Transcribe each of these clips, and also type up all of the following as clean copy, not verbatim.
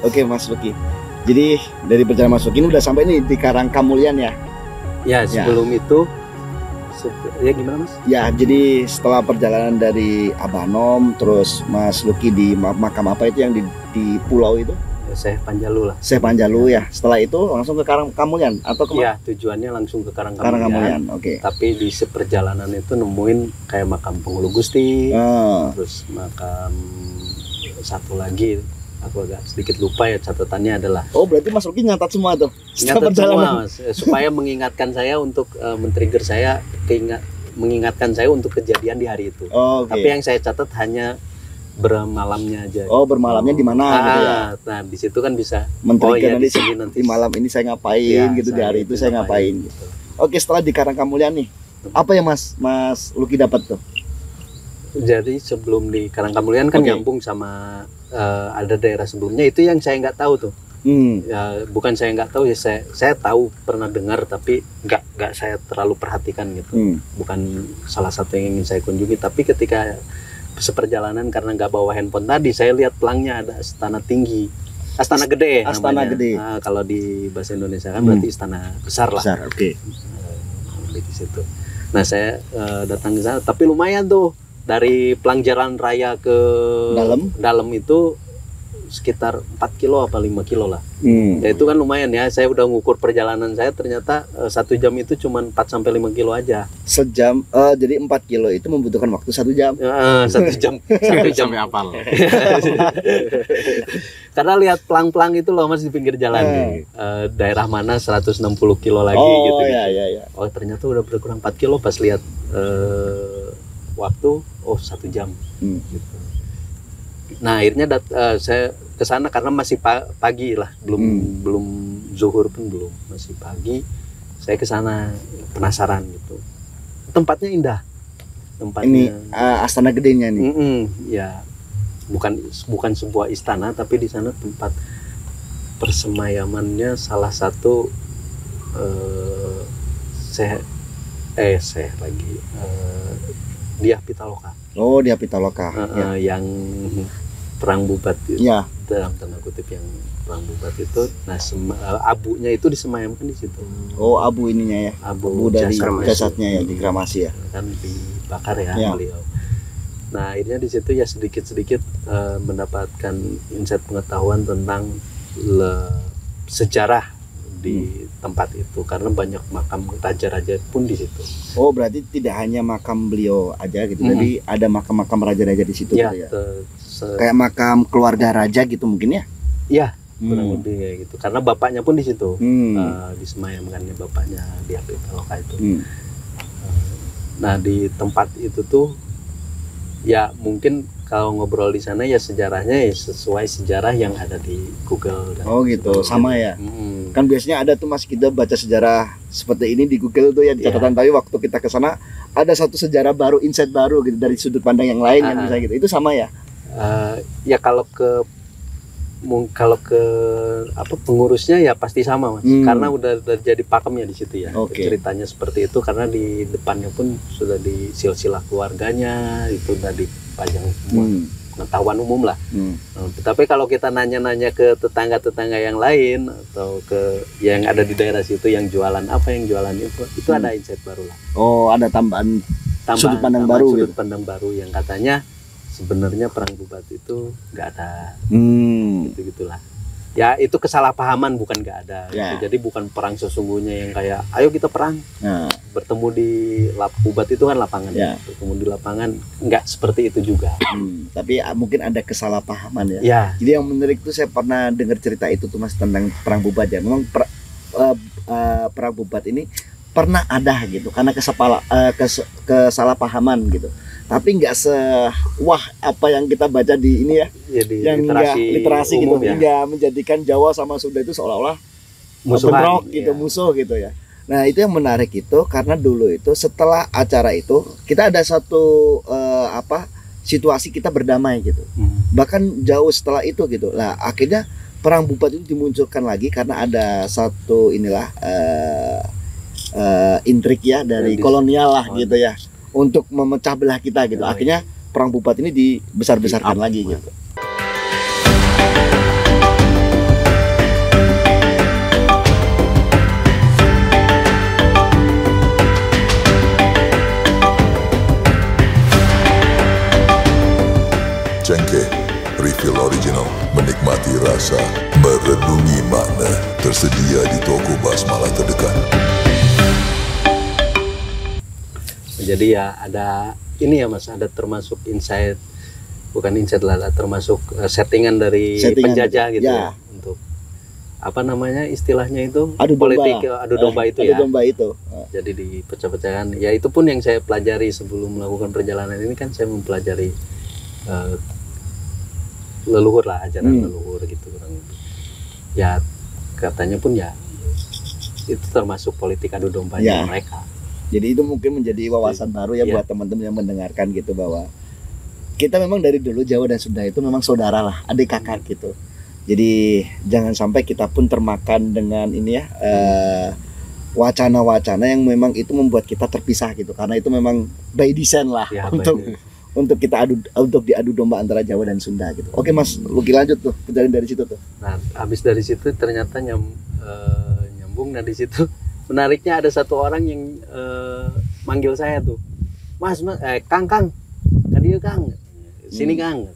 Oke Mas Luki. Jadi dari perjalanan Mas Luki ini udah sampai nih di Karangkamulyan ya? Ya sebelum itu, ya gimana Mas? Ya jadi setelah perjalanan dari Abanom, terus Mas Luki di makam apa itu yang di pulau itu? Syekh Panjalu lah. Syekh Panjalu ya. Setelah itu langsung ke Karangkamulyan atau kemana? Iya, tujuannya langsung ke Karangkamulyan. Oke. Tapi di seperjalanan itu nemuin kayak makam Penghulu Gusti, terus makam satu lagi, aku agak sedikit lupa ya catatannya adalah. Oh berarti Mas Luki nyatat semua tuh? Nyatat semua, Mas, supaya mengingatkan saya untuk men-trigger saya, mengingatkan saya untuk kejadian di hari itu. Tapi yang saya catat hanya bermalamnya aja. Oh bermalamnya di mana gitu ya? Nah di situ kan bisa men-trigger nanti malam ini saya ngapain gitu, di hari itu saya ngapain gitu. Oke, setelah di Karangkamulyan nih, apa ya Mas Luki dapat tuh? Jadi sebelum di Karangkamulyan kan nyambung sama ada daerah sebelumnya itu yang saya nggak tahu tuh. Ya, bukan saya nggak tahu ya, saya tahu, pernah dengar, tapi nggak saya terlalu perhatikan gitu. Bukan salah satu yang ingin saya kunjungi, tapi ketika seperjalanan karena nggak bawa handphone tadi, saya lihat pelangnya ada Astana Tinggi, Astana Gede. Astana Gede. Nah, kalau di bahasa Indonesia kan berarti istana besar lah. Besar, oke. Di situ. Nah saya datang ke sana, tapi lumayan tuh dari Pelang Jalan Raya ke dalam itu sekitar 4 kilo apa 5 kilo lah. Ya itu kan lumayan ya. Saya udah ngukur perjalanan saya, ternyata 1 jam itu cuma 4-5 kilo aja. Sejam, jadi 4 kilo itu membutuhkan waktu 1 jam. 1 jam. 1 jam sampai apal. Karena lihat pelang-pelang itu loh Mas di pinggir jalan. Daerah mana 160 kilo lagi gitu. Iya. Oh ternyata udah berkurang 4 kilo pas lihat waktu, 1 jam. Gitu. Nah akhirnya saya ke sana karena masih pagi lah, belum zuhur pun belum, masih pagi. Saya ke sana penasaran gitu. Tempatnya indah. Tempatnya ini Astana Gedenya nih. Ya bukan sebuah istana, tapi di sana tempat persemayamannya salah satu Dyah Pitaloka. Oh, Dyah Pitaloka. Yang perang bubat itu, dalam tanda kutip yang perang bubat itu. Nah abunya itu disemayamkan di situ. Oh abu ininya ya, abu dari jasadnya ya, dikremasi ya, kan dibakar ya beliau. Nah akhirnya di situ ya sedikit mendapatkan insight pengetahuan tentang sejarah di tempat itu, karena banyak makam raja-raja pun di situ. Oh berarti tidak hanya makam beliau aja gitu, jadi ada makam-makam raja-raja di situ ya, kayak makam keluarga raja gitu mungkin ya? Iya, kurang lebih kayak gitu. Karena bapaknya pun di situ, disemayamkannya bapaknya Dyah Pitaloka itu. Nah di tempat itu tuh ya mungkin kalau ngobrol di sana ya sejarahnya ya sesuai sejarah yang ada di Google. Oh gitu, sama ya. Kan biasanya ada tuh Mas, kita baca sejarah seperti ini di Google tuh ya, di catatan. Tapi waktu kita ke sana ada satu sejarah baru, insight baru gitu dari sudut pandang yang lain kan, misalnya gitu. Itu sama ya? Ya kalau ke pengurusnya ya pasti sama Mas, karena udah jadi pakemnya di situ ya. Ceritanya seperti itu karena di depannya pun sudah di silsilah keluarganya itu udah dipajang semua, pengetahuan umum lah. Tapi kalau kita nanya-nanya ke tetangga-tetangga yang lain atau ke yang ada di daerah situ yang jualan apa, yang jualan itu ada insight baru lah. Oh ada tambahan sudut pandang baru, sudut pandang baru yang katanya sebenarnya perang bubat itu nggak ada, gitu-gitulah. Ya itu kesalahpahaman, bukan nggak ada. Gitu. Jadi bukan perang sesungguhnya yang kayak ayo kita perang. Bertemu di bubat itu kan lapangan. Bertemu di lapangan nggak seperti itu juga. Tapi mungkin ada kesalahpahaman ya. Jadi yang menarik tuh saya pernah dengar cerita itu tuh Mas tentang perang bubat ya. Memang perang bubat ini pernah ada gitu karena kesalahpahaman gitu. Tapi nggak sewah apa yang kita baca di ini ya, yang literasi gitu, hingga menjadikan Jawa sama Sunda itu seolah-olah bentrok gitu, musuh gitu ya. Nah itu yang menarik itu karena dulu itu setelah acara itu kita ada satu situasi kita berdamai gitu. Bahkan jauh setelah itu gitu. Nah akhirnya perang bubat itu dimunculkan lagi karena ada satu intrik ya dari kolonial lah gitu ya, untuk memecah belah kita gitu. Akhirnya perang bubat ini dibesar-besarkan lagi gitu. Jadi ya ada ini ya Mas, ada termasuk insight, bukan insight lah, termasuk settingan dari penjajah gitu ya, untuk apa namanya istilahnya itu politik adu domba itu ya. Adu domba itu. Jadi dipecah-pecahkan. Ya itu pun yang saya pelajari sebelum melakukan perjalanan ini kan, saya mempelajari leluhur lah, ajaran leluhur gitu kurang lebih. Ya katanya pun ya itu termasuk politik adu dombanya mereka. Jadi itu mungkin menjadi wawasan baru ya buat teman-teman yang mendengarkan gitu, bahwa kita memang dari dulu Jawa dan Sunda itu memang saudara lah, adik kakak gitu. Jadi jangan sampai kita pun termakan dengan ini ya wacana-wacana yang memang itu membuat kita terpisah gitu, karena itu memang by design lah ya, untuk kita diadu domba antara Jawa dan Sunda gitu. Oke Mas Luki, lanjut tuh perjalanan dari situ tuh. Nah habis dari situ ternyata nyambung. Nah di situ menariknya ada satu orang yang manggil saya tuh, Mas, Kang kan dia Kang, sini Kang.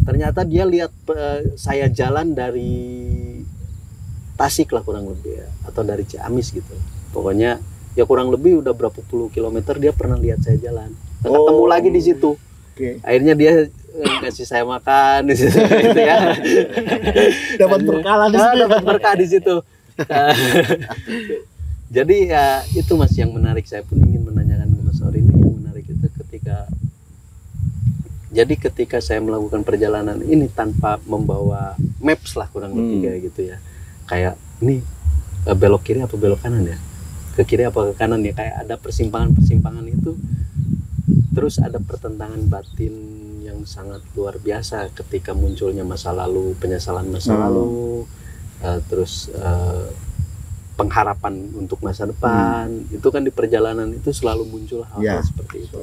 Ternyata dia lihat saya jalan dari Tasik lah kurang lebih ya, atau dari Ciamis gitu. Pokoknya ya kurang lebih udah berapa puluh kilometer dia pernah lihat saya jalan. Ketemu lagi di situ. Akhirnya dia kasih saya makan di situ gitu ya. Dapat berkah di situ. Dapat berkah di situ. Jadi ya itu Mas yang menarik, saya pun ingin menanyakan ke Mas Ori ini, yang menarik itu ketika saya melakukan perjalanan ini tanpa membawa maps lah kurang lebih kayak gitu ya, kayak ini belok kiri apa belok kanan ya, ke kiri apa ke kanan ya, kayak ada persimpangan itu, terus ada pertentangan batin yang sangat luar biasa ketika munculnya masa lalu, penyesalan masa lalu, terus pengharapan untuk masa depan. Itu kan di perjalanan itu selalu muncul hal-hal seperti itu.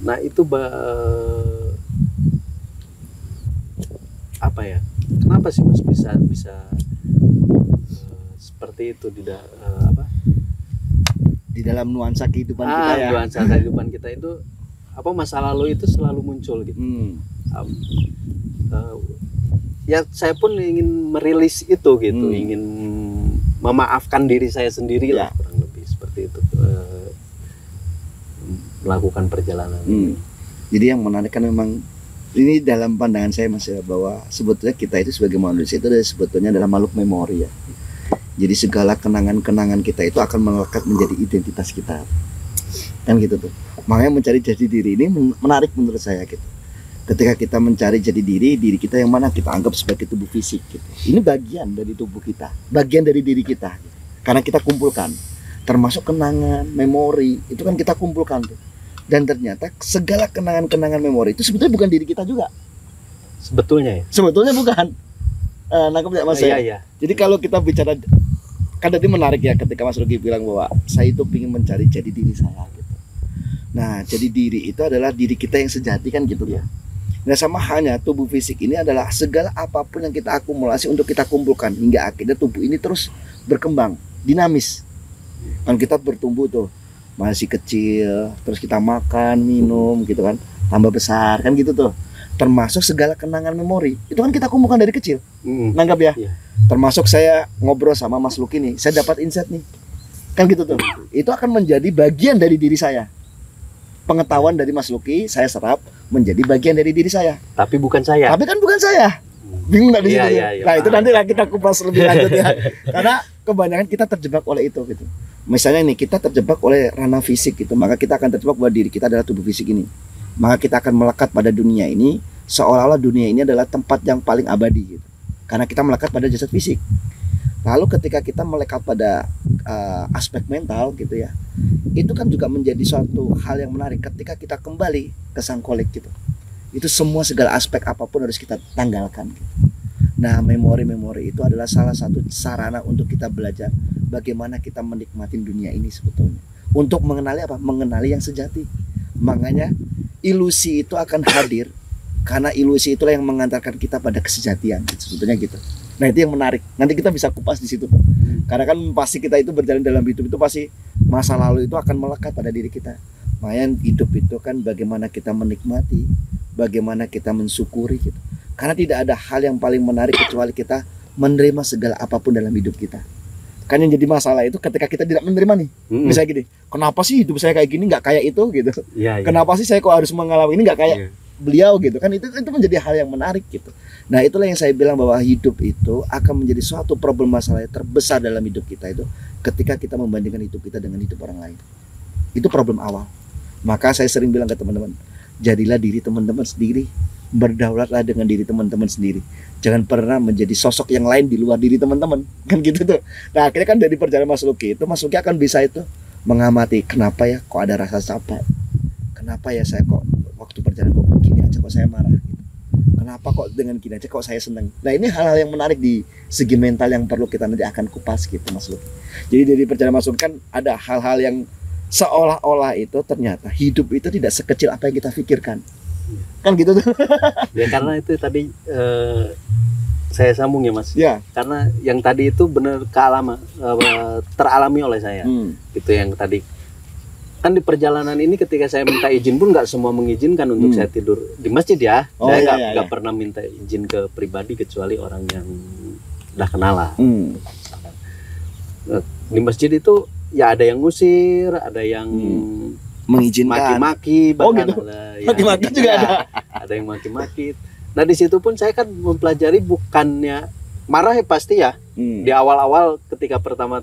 Nah itu apa ya, kenapa sih Mas bisa seperti itu di dalam nuansa kehidupan kita ya. Nuansa kehidupan kita itu apa, masa lalu itu selalu muncul gitu. Ya saya pun ingin merilis itu gitu, ingin memaafkan diri saya sendiri lah kurang lebih seperti itu, melakukan perjalanan. Jadi yang menarik kan memang ini dalam pandangan saya Mas ya, bahwa sebetulnya kita itu sebagai manusia itu sebetulnya adalah makhluk memori ya. Jadi segala kenangan-kenangan kita itu akan melekat menjadi identitas kita, kan gitu tuh. Makanya mencari jati diri ini menarik menurut saya gitu. Ketika kita mencari jati diri kita yang mana kita anggap sebagai tubuh fisik gitu. Ini bagian dari tubuh kita, bagian dari diri kita gitu. Karena kita kumpulkan, termasuk kenangan, memori, itu kan kita kumpulkan tuh. Dan ternyata segala kenangan-kenangan memori itu sebetulnya bukan diri kita juga. Sebetulnya ya? Sebetulnya bukan. Nangkep ya Mas ya? Iya. Jadi kalau kita bicara, kan tadi menarik ya ketika Mas Rugi bilang bahwa saya itu ingin mencari jati diri saya gitu. Nah jadi diri itu adalah diri kita yang sejati kan gitu ya. Nah sama halnya tubuh fisik ini adalah segala apapun yang kita akumulasi untuk kita kumpulkan hingga akhirnya tubuh ini terus berkembang, dinamis. Kan kita bertumbuh tuh, masih kecil, terus kita makan, minum gitu kan, tambah besar kan gitu tuh. Termasuk segala kenangan memori, itu kan kita kumpulkan dari kecil. Nanggap ya? Termasuk saya ngobrol sama Mas Luki nih, saya dapat insight nih. Kan gitu tuh. Itu akan menjadi bagian dari diri saya. Pengetahuan dari Mas Luki saya serap menjadi bagian dari diri saya. Tapi bukan saya. Tapi kan bukan saya. Bingung nggak di situ? Nah itu nanti lah kita kupas lebih lanjut ya. Karena kebanyakan kita terjebak oleh itu gitu. Misalnya nih kita terjebak oleh ranah fisik gitu, maka kita akan terjebak bahwa diri kita adalah tubuh fisik ini. Maka kita akan melekat pada dunia ini seolah-olah dunia ini adalah tempat yang paling abadi gitu. Karena kita melekat pada jasad fisik. Lalu ketika kita melekat pada aspek mental gitu ya, itu kan juga menjadi suatu hal yang menarik ketika kita kembali ke sang kolek gitu. Itu semua segala aspek apapun harus kita tanggalkan gitu. Nah memori-memori itu adalah salah satu sarana untuk kita belajar bagaimana kita menikmati dunia ini sebetulnya. Untuk mengenali apa? Mengenali yang sejati. Makanya ilusi itu akan hadir karena ilusi itulah yang mengantarkan kita pada kesejatian gitu, sebetulnya gitu. Nah itu yang menarik. Nanti kita bisa kupas di situ, Pak. Karena kan pasti kita itu berjalan dalam hidup itu pasti masa lalu itu akan melekat pada diri kita. Makanya hidup itu kan bagaimana kita menikmati, bagaimana kita mensyukuri gitu. Karena tidak ada hal yang paling menarik kecuali kita menerima segala apapun dalam hidup kita. Kan yang jadi masalah itu ketika kita tidak menerima nih. Misalnya gini, kenapa sih hidup saya kayak gini nggak kayak itu gitu? Kenapa sih saya kok harus mengalami ini nggak kayak beliau gitu kan? Itu menjadi hal yang menarik gitu. Nah itulah yang saya bilang bahwa hidup itu akan menjadi suatu problem masalah terbesar dalam hidup kita itu ketika kita membandingkan hidup kita dengan hidup orang lain. Itu problem awal. Maka saya sering bilang ke teman-teman, jadilah diri teman-teman sendiri, berdaulatlah dengan diri teman-teman sendiri. Jangan pernah menjadi sosok yang lain di luar diri teman-teman, kan gitu tuh. Nah akhirnya kan dari perjalanan Mas Luki itu, Mas Luki akan bisa itu mengamati kenapa ya kok ada rasa capek, kenapa ya saya kok waktu perjalanan kok begini aja kok saya marah gitu. Kenapa kok dengan gini aja kok saya senang. Nah ini hal-hal yang menarik di segi mental yang perlu kita nanti akan kupas gitu Mas Luki. Jadi dari perjalanan Mas Luki kan ada hal-hal yang seolah-olah itu ternyata hidup itu tidak sekecil apa yang kita pikirkan. Kan gitu tuh. Ya karena itu tadi saya sambung ya Mas. Ya. Karena yang tadi itu benar teralami oleh saya. Itu yang tadi. Kan di perjalanan ini ketika saya minta izin pun nggak semua mengizinkan untuk saya tidur di masjid ya. Saya nggak pernah minta izin ke pribadi kecuali orang yang udah kenal lah. Di masjid itu ya ada yang ngusir, ada yang mengizinkan, maki-maki, bahkan gitu. ada Maki-maki juga ada. Ada yang maki-maki. Nah di situ pun saya kan mempelajari bukannya marah ya pasti ya. Di awal-awal ketika pertama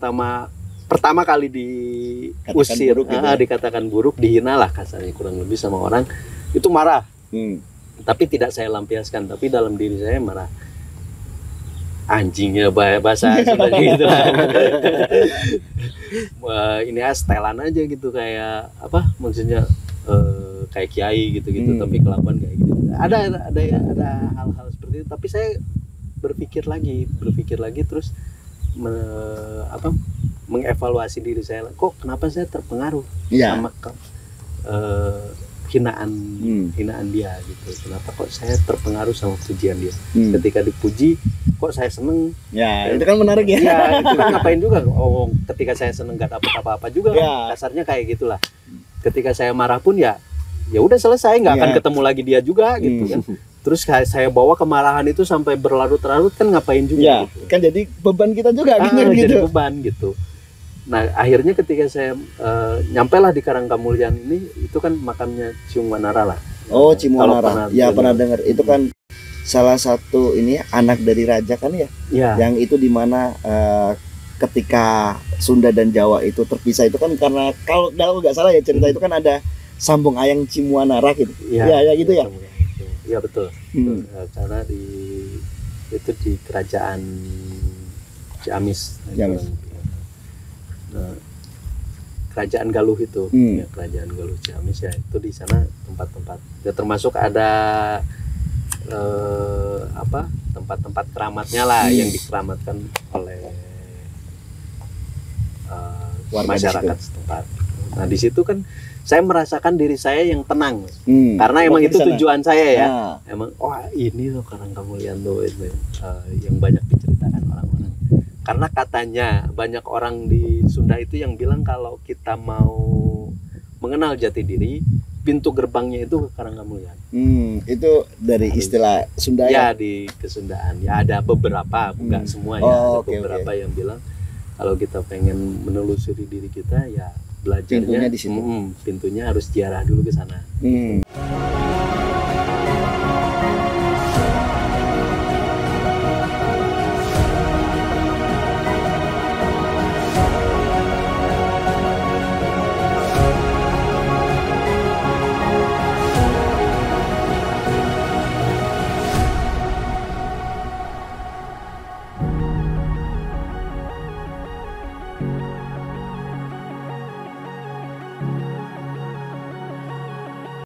kali diusir, buruk gitu dikatakan buruk, dihina lah kasarnya kurang lebih sama orang, itu marah. Tapi tidak saya lampiaskan, tapi dalam diri saya marah. Anjingnya bahasa sudah gitu lah. Ini setelan aja gitu kayak apa maksudnya kayak kiai gitu-gitu tapi kelakuan kayak gitu. Ada hal-hal seperti itu, tapi saya berpikir lagi terus mengevaluasi diri saya, kok kenapa saya terpengaruh sama hinaan dia gitu. Kenapa kok saya terpengaruh sama pujian dia? Ketika dipuji kok saya seneng. Ya, itu kan menarik ya. Ya, itu kan ngapain juga. Oh, ketika saya seneng gak dapet apa-apa juga kan. Kasarnya kayak gitulah. Ketika saya marah pun ya udah selesai, nggak akan ketemu lagi dia juga gitu kan. Terus saya bawa kemarahan itu sampai berlarut-larut kan ngapain juga gitu. Kan jadi beban kita juga gitu. Jadi beban gitu. Nah akhirnya ketika saya nyampailah di Karangkamulian ini, itu kan makamnya Cimuanara lah. Oh Cimuanara, ya pernah dengar. Itu kan salah satu ini anak dari raja kan ya. Yang itu dimana ketika Sunda dan Jawa itu terpisah itu kan karena kalau nggak salah ya cerita itu kan ada sambung ayang Cimuanara gitu. Ya gitu ya. Iya betul. Karena itu di kerajaan Ciamis. Nah, kerajaan Galuh itu, ya, kerajaan Galuh Ciamis ya, itu di sana tempat-tempat ya, termasuk ada tempat-tempat keramatnya lah yang dikeramatkan oleh masyarakat setempat. Nah di situ kan saya merasakan diri saya yang tenang, karena emang itu tujuan saya ya. Emang ini loh Karangkamulian tuh itu yang banyak diceritakan orang-orang. Karena katanya banyak orang di Sunda itu yang bilang kalau kita mau mengenal jati diri, pintu gerbangnya itu ke Karangkamulian. Itu dari istilah Sunda ya? Di kesundaan. Ya ada beberapa, enggak semua ya. Ada beberapa yang bilang kalau kita pengen menelusuri diri kita ya belajarnya pintunya di situ. Pintunya harus ziarah dulu ke sana.